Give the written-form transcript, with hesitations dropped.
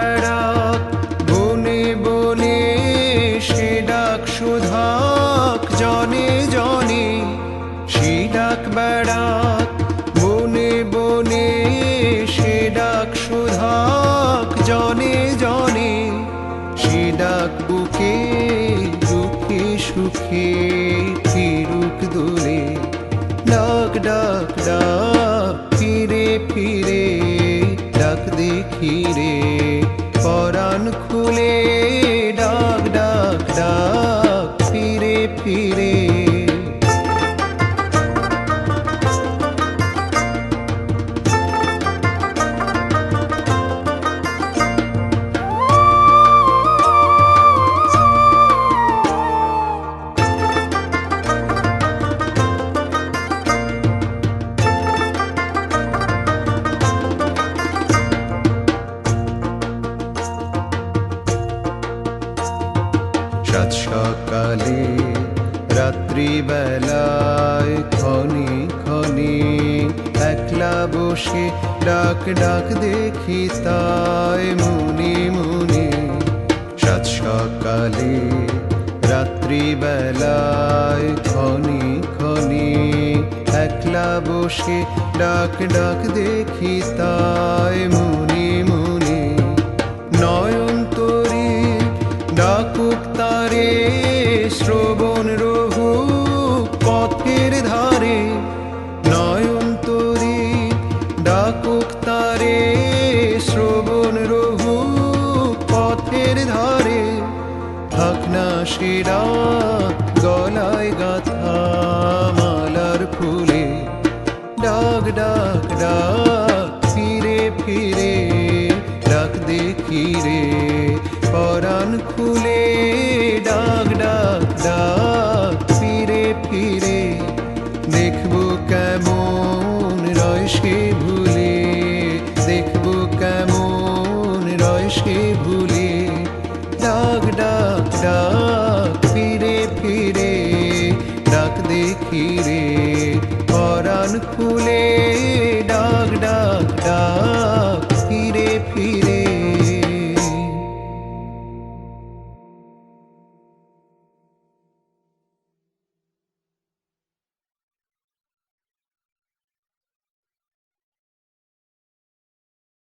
বেড়াক বনে বনে সে ডাক সুধাক জনে জনে সে ডাক বেড়াক বনে বনে সে ডাক সুধাক জনে জনে সে ডাক বুকে দুঃখে সুখে ফিরুক দোলে ডাক ডাক ডাক ফিরে ফিরে ডাক দেখি রে পরাণ খুলে ডাক ডাক ডাক ফিরে ফিরে সাত সকালে রাত্রিবেলায় ক্ষণে ক্ষণে একলা বসে ডাক ডাক দেখি তাই মনে মনে সাত সকালে রাত্রিবেলায় ক্ষণে ক্ষণে একলা বসে ডাক ডাক দেখি তাই মনে মনে নয়ন তরি ডাকুক তারে শ্রবণ রহু পথের ধারে নয়ন তরি ডাকুক তারে শ্রবণ রহু পথের ধারে থাক না সে ডাক গলায় গাথা মালার ফুলে ডাক ডাক ডাক ফিরে ফিরে ডাক দেখি রে পরাণ খুলে ডাক ডাক ডাক ফিরে ফিরে দেখবো কেমন রয় সে ভুলে দেখবো কেমন রয় সে ভুলে ডাক ডাক ডাক ফিরে ফিরে ডাক দেখি রে পরাণ খুলে ডাক ডাক ডাক